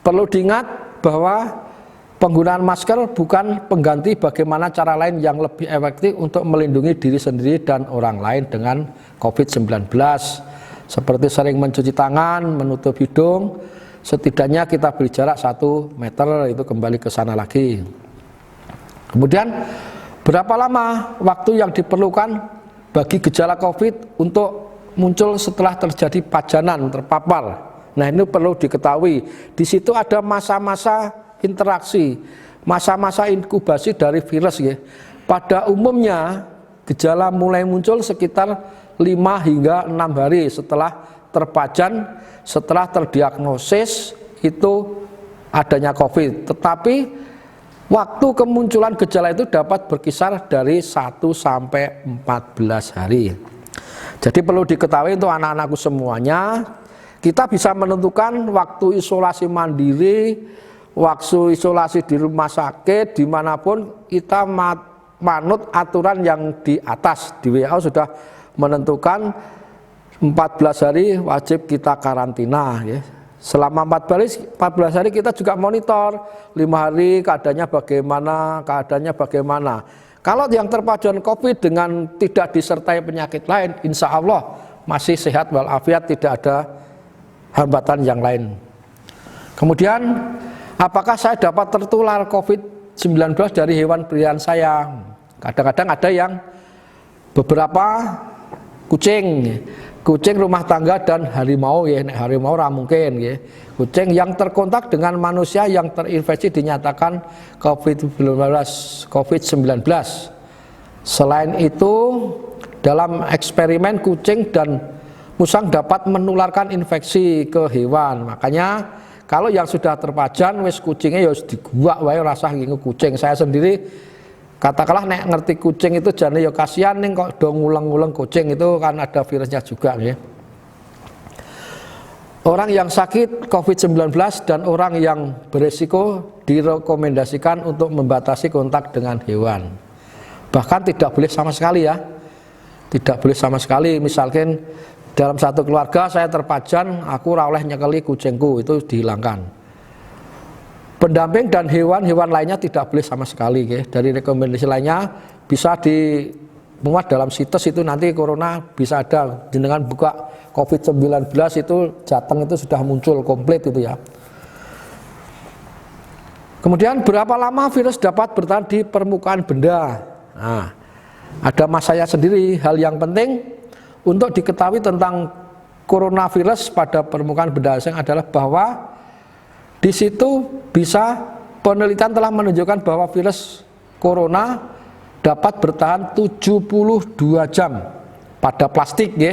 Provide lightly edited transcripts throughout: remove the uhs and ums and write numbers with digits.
perlu diingat bahwa penggunaan masker bukan pengganti bagaimana cara lain yang lebih efektif untuk melindungi diri sendiri dan orang lain dengan COVID-19. Seperti sering mencuci tangan, menutup hidung, setidaknya kita beri jarak 1 meter, itu kembali ke sana lagi. Kemudian berapa lama waktu yang diperlukan bagi gejala COVID untuk muncul setelah terjadi pajanan, terpapar? Nah, ini perlu diketahui. Di situ ada masa-masa interaksi, masa-masa inkubasi dari virus ya. Pada umumnya gejala mulai muncul sekitar 5 hingga 6 hari setelah terpajan, setelah terdiagnosis itu adanya COVID. Tetapi waktu kemunculan gejala itu dapat berkisar dari 1 sampai 14 hari. Jadi perlu diketahui untuk anak-anakku semuanya, kita bisa menentukan waktu isolasi mandiri, waktu isolasi di rumah sakit, dimanapun kita manut aturan yang di atas. Di WHO sudah menentukan 14 hari wajib kita karantina ya. Selama 14 hari kita juga monitor 5 hari keadaannya bagaimana. Kalau yang terpajan COVID dengan tidak disertai penyakit lain, insya Allah masih sehat walafiat, tidak ada hambatan yang lain. Kemudian apakah saya dapat tertular COVID-19 dari hewan peliharaan saya? Kadang-kadang ada yang beberapa kucing rumah tangga dan harimau ya, harimau mungkin ya. Kucing yang terkontak dengan manusia yang terinfeksi dinyatakan COVID-19. Selain itu, dalam eksperimen kucing dan musang dapat menularkan infeksi ke hewan. Makanya kalau yang sudah terpajan wis kucingnya ya diguak wae rasa ngingu kucing. Saya sendiri katakanlah nek ngerti kucing itu jane ya kasihan ning kok do ngulang-ngulang kucing, itu kan ada virusnya juga ya. Orang yang sakit COVID-19 dan orang yang beresiko direkomendasikan untuk membatasi kontak dengan hewan. Bahkan tidak boleh sama sekali ya. Tidak boleh sama sekali, misalkan dalam satu keluarga saya terpajan, aku ora oleh nyekeli kucingku, itu dihilangkan. Pendamping dan hewan-hewan lainnya tidak boleh sama sekali ya. Dari rekomendasi lainnya bisa dimuat dalam situs itu, nanti corona bisa ada, jenengan buka COVID-19 itu Jateng itu sudah muncul komplit itu ya. Kemudian berapa lama virus dapat bertahan di permukaan benda? Nah, ada masanya sendiri. Hal yang penting untuk diketahui tentang coronavirus pada permukaan benda asing adalah bahwa di situ bisa penelitian telah menunjukkan bahwa virus corona dapat bertahan 72 jam pada plastik ya.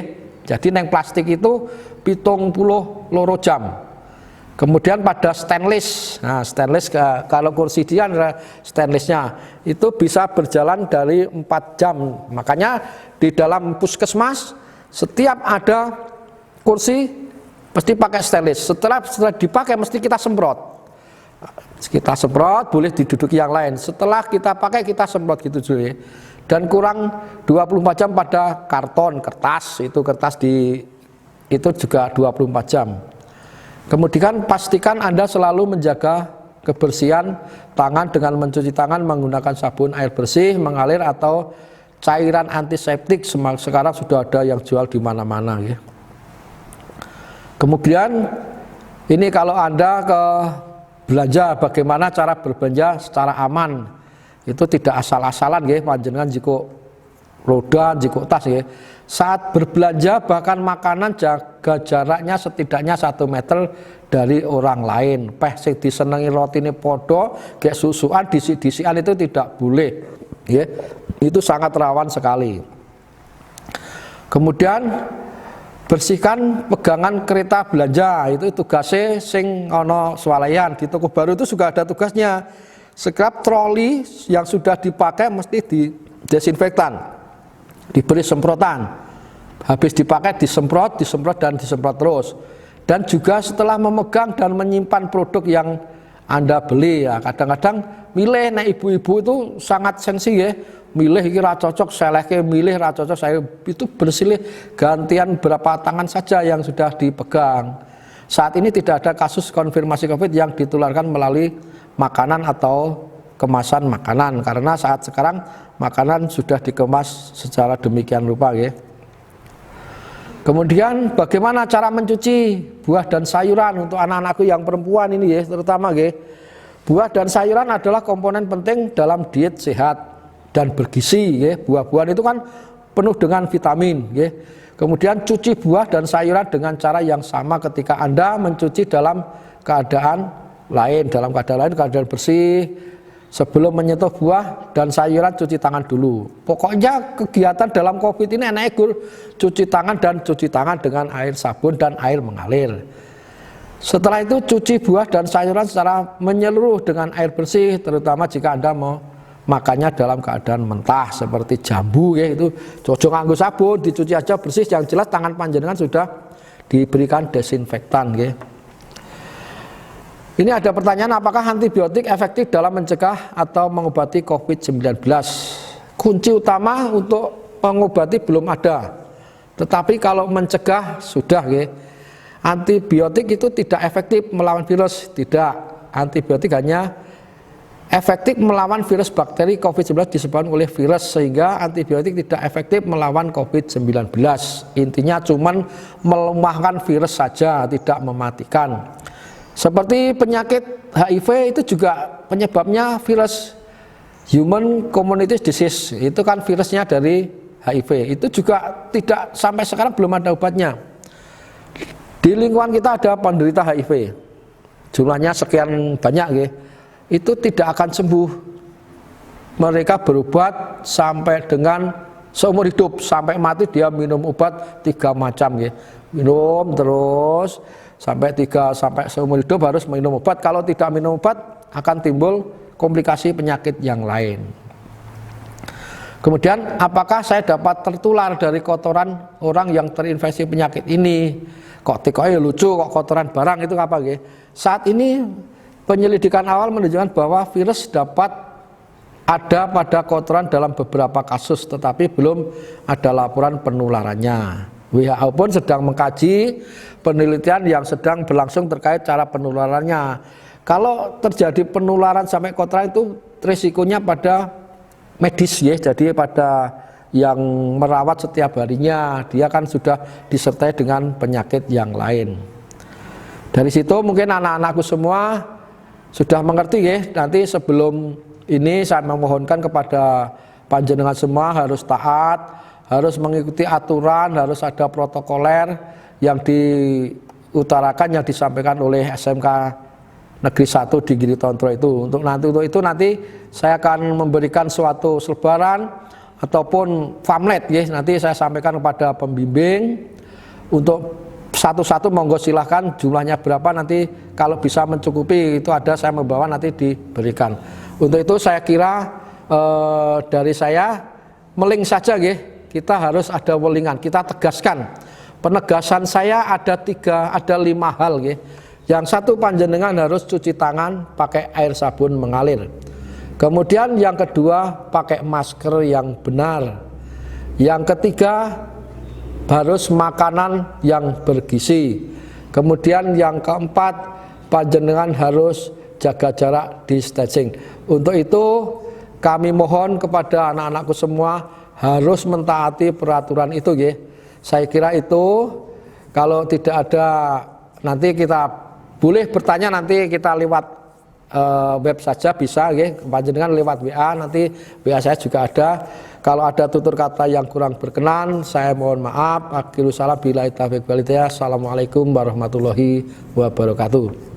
Jadi neng plastik itu 72 jam. Kemudian pada stainless, nah stainless kalau kursi dia stainlessnya itu bisa berjalan dari 4 jam. Makanya di dalam puskesmas setiap ada kursi mesti pakai stainless. Setelah dipakai mesti kita semprot. Kita semprot, boleh diduduki yang lain. Setelah kita pakai kita semprot gitu juga. Dan kurang 24 jam pada karton, kertas, itu kertas itu juga 24 jam. Kemudian pastikan Anda selalu menjaga kebersihan tangan dengan mencuci tangan menggunakan sabun air bersih, mengalir atau cairan antiseptik. Sekarang sudah ada yang jual di mana-mana ya. Kemudian ini kalau Anda ke belanja, bagaimana cara berbelanja secara aman? Itu tidak asal-asalan ya, panjenengan jiko roda, jiko tas ya. Saat berbelanja bahkan makanan jaga jaraknya setidaknya 1 meter dari orang lain. Peh sing disenengi rotine podo, kayak susuan disi-disian itu tidak boleh. Ya, itu sangat rawan sekali. Kemudian bersihkan pegangan kereta belanja, itu tugasnya sing ono swalayan. Di toko baru itu juga ada tugasnya. Setiap troli yang sudah dipakai mesti didesinfektan, diberi semprotan. Habis dipakai disemprot dan disemprot terus. Dan juga setelah memegang dan menyimpan produk yang Anda beli ya, kadang-kadang milih, nah ibu-ibu itu sangat sensi ya, milih iki ra cocok, selehke milih ra cocok, saya itu bersilih gantian berapa tangan saja yang sudah dipegang. Saat ini tidak ada kasus konfirmasi COVID yang ditularkan melalui makanan atau kemasan makanan, karena saat sekarang makanan sudah dikemas secara demikian rupa ya. Kemudian bagaimana cara mencuci buah dan sayuran untuk anak-anakku yang perempuan ini ya, terutama ya. Buah dan sayuran adalah komponen penting dalam diet sehat dan bergizi ya. Buah-buahan itu kan penuh dengan vitamin ya. Kemudian cuci buah dan sayuran dengan cara yang sama ketika Anda mencuci dalam keadaan lain, keadaan bersih. Sebelum menyentuh buah dan sayuran cuci tangan dulu. Pokoknya kegiatan dalam COVID ini enak cuci tangan dan cuci tangan dengan air sabun dan air mengalir. Setelah itu cuci buah dan sayuran secara menyeluruh dengan air bersih, terutama jika Anda mau makannya dalam keadaan mentah seperti jambu ya, itu cocok nganggo sabun, dicuci aja bersih, yang jelas tangan panjenengan sudah diberikan desinfektan ya. Ini ada pertanyaan, apakah antibiotik efektif dalam mencegah atau mengobati COVID-19? Kunci utama untuk mengobati belum ada, tetapi kalau mencegah sudah ya. Antibiotik itu tidak efektif melawan virus, tidak. Antibiotik hanya efektif melawan virus bakteri COVID-19 disebabkan oleh virus, sehingga antibiotik tidak efektif melawan COVID-19. Intinya cuman melemahkan virus saja, tidak mematikan. Seperti penyakit HIV itu juga penyebabnya virus Human Community Disease, itu kan virusnya dari HIV. Itu juga tidak, sampai sekarang belum ada obatnya. Di lingkungan kita ada penderita HIV, jumlahnya sekian banyak ya. Itu tidak akan sembuh. Mereka berobat sampai dengan seumur hidup, sampai mati dia minum obat 3 macam ya. Minum terus sampai seumur hidup harus minum obat. Kalau tidak minum obat akan timbul komplikasi penyakit yang lain. Kemudian apakah saya dapat tertular dari kotoran orang yang terinfeksi penyakit ini? Kok tikoknya lucu, kok kotoran barang, itu apa ya? Saat ini penyelidikan awal menunjukkan bahwa virus dapat ada pada kotoran dalam beberapa kasus, tetapi belum ada laporan penularannya. WHO pun sedang mengkaji penelitian yang sedang berlangsung terkait cara penularannya. Kalau terjadi penularan sampai kotoran itu risikonya pada medis ya, jadi pada yang merawat setiap harinya, dia kan sudah disertai dengan penyakit yang lain. Dari situ mungkin anak-anakku semua sudah mengerti ya. Nanti sebelum ini saya memohonkan kepada panjenengan semua harus taat, harus mengikuti aturan, harus ada protokoler yang diutarakan, yang disampaikan oleh SMK Negeri 1 di Giri Tonsro itu. Untuk itu nanti saya akan memberikan suatu selebaran ataupun pamflet ya, nanti saya sampaikan kepada pembimbing. Untuk satu-satu monggo silahkan, jumlahnya berapa nanti kalau bisa mencukupi itu ada, saya membawa nanti diberikan. Untuk itu saya kira dari saya meling saja ya, kita harus ada welingan, kita tegaskan. Penegasan saya ada 5 hal ya. Yang satu, panjenengan harus cuci tangan pakai air sabun mengalir. Kemudian yang kedua, pakai masker yang benar. Yang ketiga, harus makanan yang bergizi. Kemudian yang keempat, panjenengan harus jaga jarak, distancing. Untuk itu kami mohon kepada anak-anakku semua harus mentaati peraturan itu ya. Saya kira itu, kalau tidak ada, nanti kita boleh bertanya, nanti kita lewat web saja bisa ya, panjenengan lewat WA, nanti WA saya juga ada. Kalau ada tutur kata yang kurang berkenan, saya mohon maaf. Akhirul salam, billahi taufiq wal hidayah. Assalamualaikum warahmatullahi wabarakatuh.